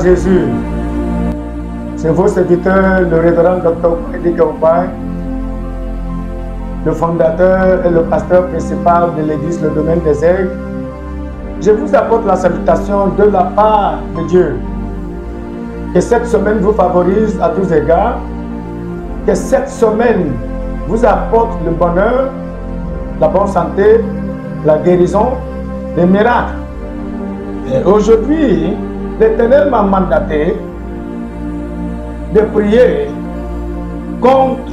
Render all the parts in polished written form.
Jésus. C'est vos serviteurs, le révérend Dr. Frédéric Aubin, le fondateur et le pasteur principal de l'église Le Domaine des Aigles. Je vous apporte la salutation de la part de Dieu. Que cette semaine vous favorise à tous égards. Que cette semaine vous apporte le bonheur, la bonne santé, la guérison, les miracles. Et aujourd'hui, l'Éternel m'a mandaté de prier contre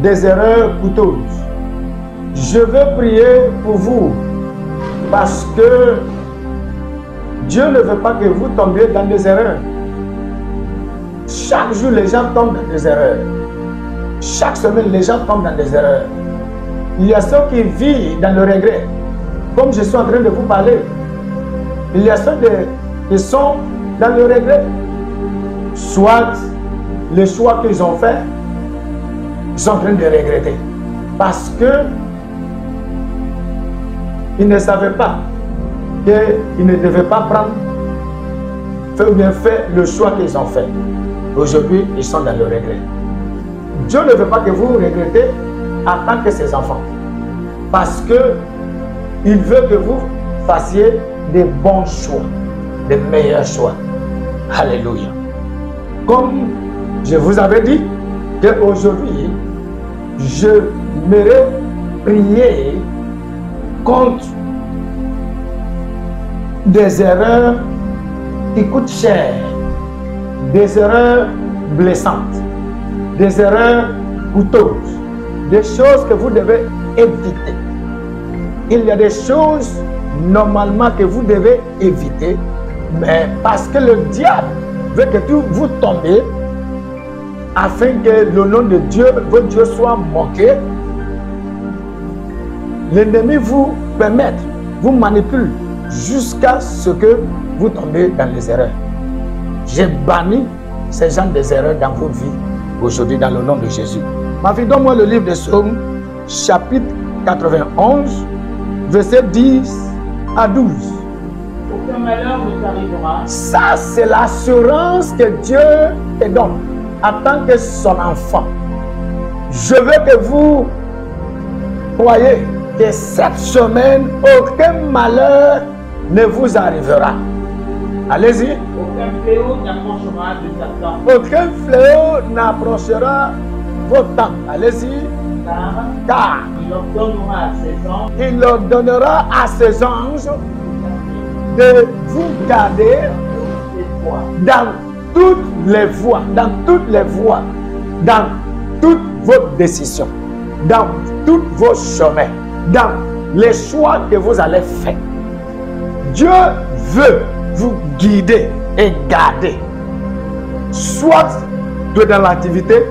des erreurs coûteuses. Je veux prier pour vous parce que Dieu ne veut pas que vous tombiez dans des erreurs. Chaque jour, les gens tombent dans des erreurs. Chaque semaine, les gens tombent dans des erreurs. Il y a ceux qui vivent dans le regret, comme je suis en train de vous parler. Il y a ceux qui sont dans le regret. Soit les choix qu'ils ont faits, ils sont en train de regretter. Parce que ils ne savaient pas qu'ils ne devaient pas prendre, faire le choix qu'ils ont fait. Aujourd'hui, ils sont dans le regret. Dieu ne veut pas que vous regrettez en tant que ses enfants. Parce que il veut que vous fassiez des bons choix, des meilleurs choix. Alléluia. Comme je vous avais dit qu'aujourd'hui, je m'aimerais prier contre des erreurs qui coûtent cher, des erreurs blessantes, des erreurs coûteuses, des choses que vous devez éviter. Il y a des choses normalement que vous devez éviter, mais parce que le diable veut que vous tombiez afin que le nom de Dieu, votre Dieu, soit moqué. L'ennemi vous permet, vous manipule jusqu'à ce que vous tombez dans les erreurs. J'ai banni ces gens des erreurs dans vos vies aujourd'hui dans le nom de Jésus. Ma fille, donne-moi le livre des Psaumes, chapitre 91, versets 10 à 12. Aucun malheur ne t'arrivera. Ça, c'est l'assurance que Dieu te donne en tant que son enfant. Je veux que vous croyez que cette semaine, aucun malheur ne vous arrivera. Allez-y. Aucun fléau n'approchera de ta tente. Aucun fléau n'approchera vos tentes. Allez-y. Car il ordonnera à ses anges, il ordonnera à ses anges de vous garder dans toutes les voies, dans toutes les voies, dans toutes vos décisions, dans tous vos chemins, dans les choix que vous allez faire. Dieu veut vous guider et garder, soit tu es dans l'activité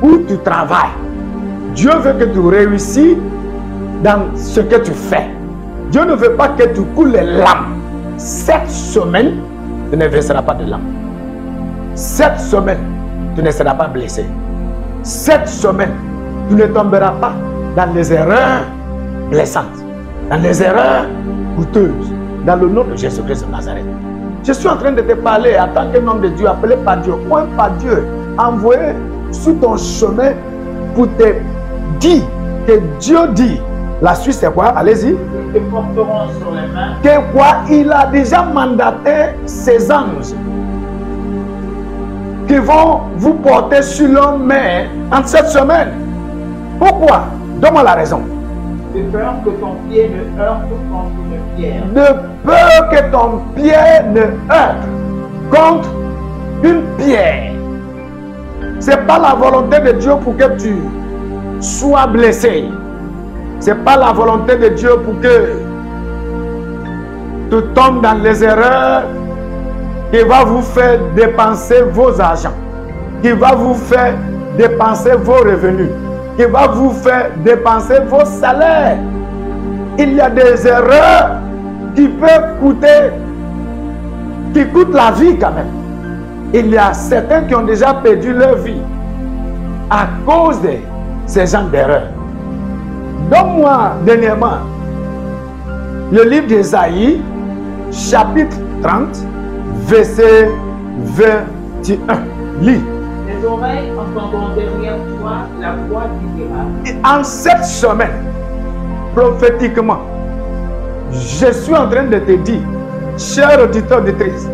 ou tu travailles. Dieu veut que tu réussisses dans ce que tu fais. Dieu ne veut pas que tu coules les larmes. Cette semaine, tu ne verseras pas de larmes. Cette semaine, tu ne seras pas blessé. Cette semaine, tu ne tomberas pas dans les erreurs blessantes, dans les erreurs coûteuses, dans le nom de Jésus-Christ de Nazareth. Je suis en train de te parler en tant qu'un homme de Dieu, appelé par Dieu, point par Dieu, envoyé sur ton chemin pour te dire que Dieu dit. La suite, c'est quoi? Allez-y. ils te porteront sur les mains. Que quoi? Il a déjà mandaté ses anges qui vont vous porter sur leurs mains en cette semaine. Pourquoi? Donne-moi la raison. De peur que ton pied ne heurte contre une pierre. De peur que ton pied ne heurte contre une pierre. Ce n'est pas la volonté de Dieu pour que tu sois blessé. Ce n'est pas la volonté de Dieu pour que tu tombes dans les erreurs qui va vous faire dépenser vos argents, qui va vous faire dépenser vos revenus, qui va vous faire dépenser vos salaires. Il y a des erreurs qui peuvent coûter, qui coûtent la vie quand même. Il y a certains qui ont déjà perdu leur vie à cause de ces genres d'erreurs. Donne-moi dernièrement le livre d'Ésaïe, chapitre 30, verset 21. Lis. Les oreilles entendront derrière toi la voix qui dira. Et en cette semaine, prophétiquement, je suis en train de te dire, cher auditeur auditrice,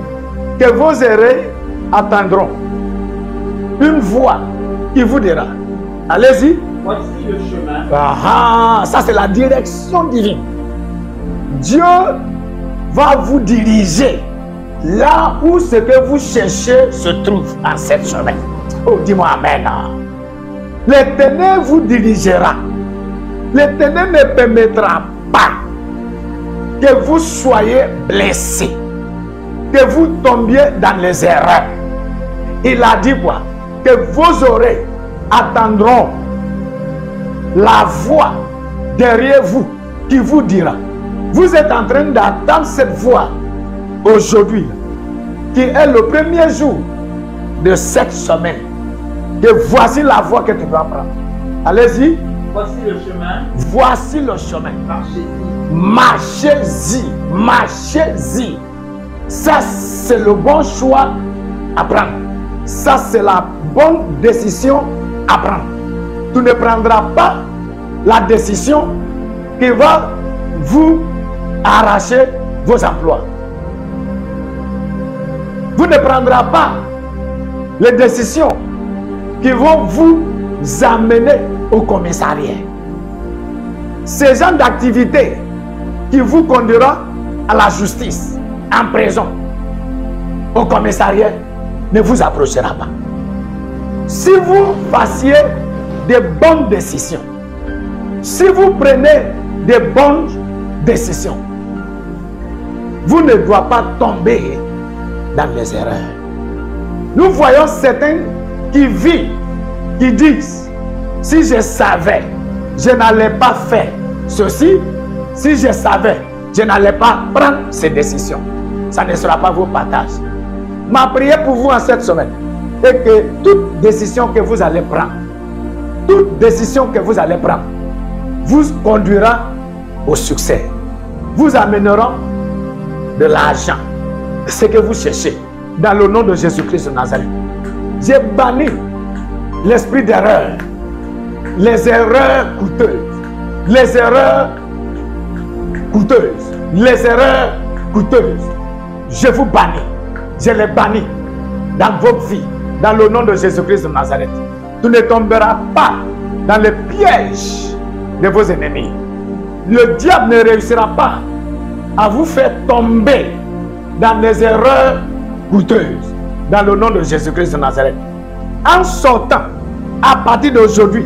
que vos oreilles attendront une voix qui vous dira. Allez-y. Voici le chemin. Ah, ça c'est la direction divine. Dieu va vous diriger là où ce que vous cherchez se trouve en cette semaine. Oh, dis-moi amen. L'Éternel vous dirigera. L'Éternel ne permettra pas que vous soyez blessés, que vous tombiez dans les erreurs. Il a dit quoi? Que vos oreilles attendront la voix derrière vous qui vous dira. Vous êtes en train d'attendre cette voix aujourd'hui, qui est le premier jour de cette semaine. Et voici la voie que tu dois prendre. Allez-y. Voici le chemin. Voici le chemin. Marchez-y. Marchez-y. Marchez-y. Ça, c'est le bon choix à prendre. Ça, c'est la bonne décision à prendre. Tu ne prendras pas la décision qui va vous arracher vos emplois. Vous ne prendrez pas les décisions qui vont vous amener au commissariat. Ces gens d'activité qui vous conduira à la justice, en prison, au commissariat, ne vous approchera pas. Si vous fassiez de bonnes décisions, si vous prenez de bonnes décisions, vous ne devez pas tomber dans les erreurs. Nous voyons certains qui vivent, qui disent, si je savais, je n'allais pas faire ceci, si je savais, je n'allais pas prendre ces décisions. Ça ne sera pas vos partages. Ma prière pour vous en cette semaine est que toute décision que vous allez prendre, toute décision que vous allez prendre, vous conduira au succès, vous amènera de l'argent, ce que vous cherchez, dans le nom de Jésus-Christ de Nazareth. J'ai banni l'esprit d'erreur, les erreurs coûteuses, les erreurs coûteuses, les erreurs coûteuses. Je vous bannis, je les bannis dans votre vie, dans le nom de Jésus-Christ de Nazareth. Tu ne tomberas pas dans les pièges de vos ennemis. Le diable ne réussira pas à vous faire tomber dans les erreurs coûteuses, dans le nom de Jésus-Christ de Nazareth. En sortant, à partir d'aujourd'hui,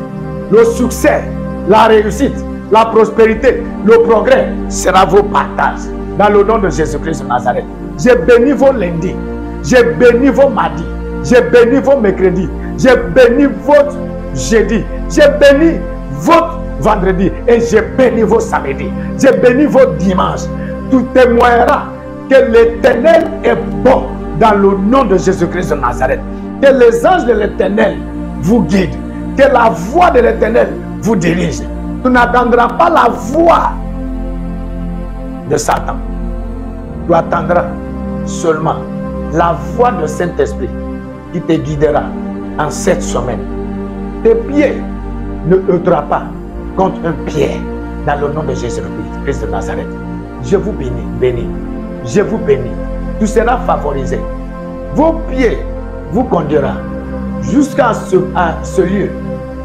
le succès, la réussite, la prospérité, le progrès sera vos partages, dans le nom de Jésus-Christ de Nazareth. J'ai béni vos lundis, j'ai béni vos mardis, j'ai béni vos mercredis, j'ai béni votre jeudi, j'ai béni votre vendredi et j'ai béni vos samedis, j'ai béni vos dimanches. Tu témoigneras que l'Éternel est bon dans le nom de Jésus-Christ de Nazareth. Que les anges de l'Éternel vous guident, que la voix de l'Éternel vous dirige. Tu n'attendras pas la voix de Satan. Tu attendras seulement la voix de Saint-Esprit qui te guidera en cette semaine. Tes pieds ne heurteront pas contre un pied dans le nom de Jésus-Christ de Nazareth. Je vous bénis, je vous bénis. Tu seras favorisé. Vos pieds vous conduira jusqu'à ce lieu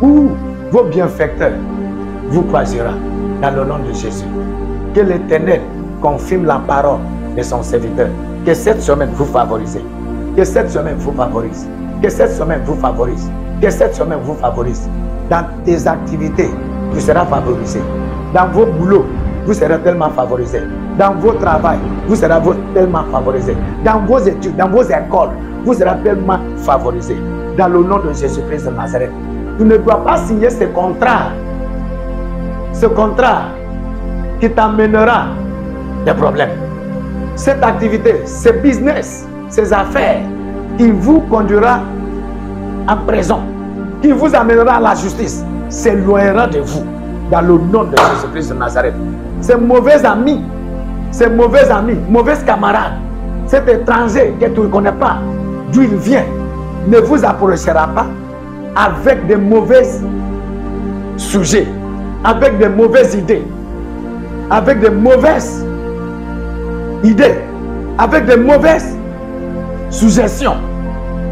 où vos bienfaiteurs vous croisera dans le nom de Jésus. Que l'Éternel confirme la parole de son serviteur. Que cette semaine vous favorise. Que cette semaine vous favorise. Que cette semaine vous favorise. Que cette semaine vous favorise. Dans tes activités, tu seras favorisé. Dans vos boulots, vous serez tellement favorisé. Dans vos travaux, vous serez tellement favorisé. Dans vos études, dans vos écoles, vous serez tellement favorisé. Dans le nom de Jésus-Christ de Nazareth. Tu ne dois pas signer ce contrat. Ce contrat qui t'amènera des problèmes. Cette activité, ce business, ces affaires qui vous conduira en prison, qui vous amènera à la justice, s'éloignera de vous dans le nom de Jésus-Christ de Nazareth. Ces mauvais amis, mauvais camarades, cet étranger que tu ne connais pas, d'où il vient, ne vous approchera pas avec de mauvais sujets, avec de mauvaises idées, avec de mauvaises idées, avec de mauvaises suggestions,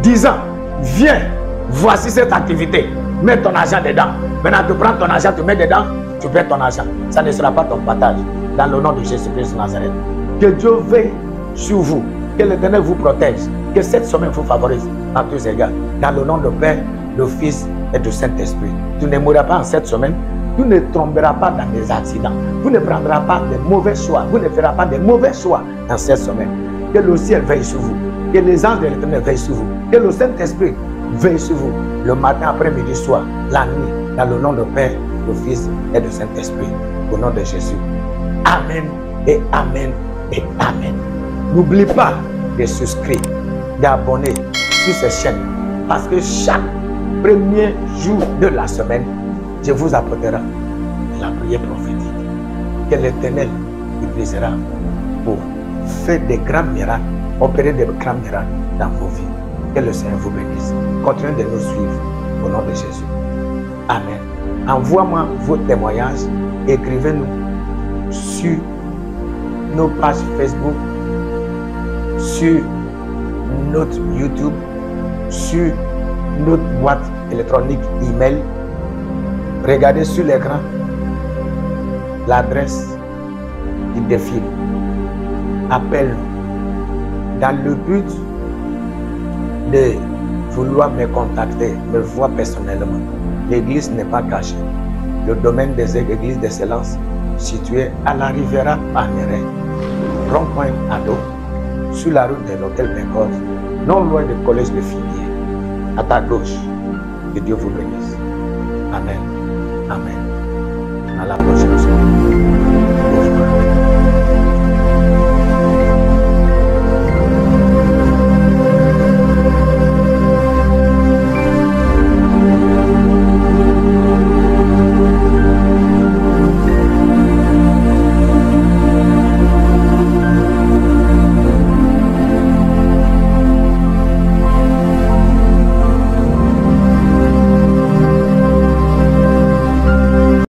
disant, viens, voici cette activité, mets ton argent dedans. Maintenant, tu prends ton argent, tu mets dedans, tu perds ton argent. Ça ne sera pas ton partage. Dans le nom de Jésus-Christ de Nazareth. Que Dieu veille sur vous, que l'Éternel vous protège, que cette semaine vous favorise à tous égards. Dans le nom de Père, de Fils et du Saint-Esprit. Tu ne mourras pas en cette semaine. Tu ne tomberas pas dans des accidents. Vous ne prendras pas de mauvais choix. Vous ne ferez pas de mauvais choix dans cette semaine. Que le ciel veille sur vous. Que les anges de l'Éternel veillent sur vous. Que le Saint-Esprit veille sur vous. Le matin, après-midi, soir, la nuit. Dans le nom de Père, du Fils et du Saint-Esprit. Au nom de Jésus. Amen et Amen et Amen. N'oublie pas de souscrire, d'abonner sur cette chaîne. Parce que chaque premier jour de la semaine, je vous apporterai la prière prophétique que l'Éternel utilisera pour faire des grands miracles, opérer des grands miracles dans vos vies. Que le Seigneur vous bénisse. Continuez de nous suivre au nom de Jésus. Amen. Envoie-moi vos témoignages, écrivez-nous sur nos pages Facebook, sur notre YouTube, sur notre boîte électronique email. Regardez sur l'écran l'adresse qui défile. Appelle-nous dans le but de vouloir me contacter, me voir personnellement. L'église n'est pas cachée. Le domaine des églises d'excellence situé à la Riviera Palmeraie, rond-point Ado, sur la route de l'hôtel Bécor, non loin du collège de Filier, à ta gauche. Que Dieu vous bénisse. Amen. Amen. À la prochaine.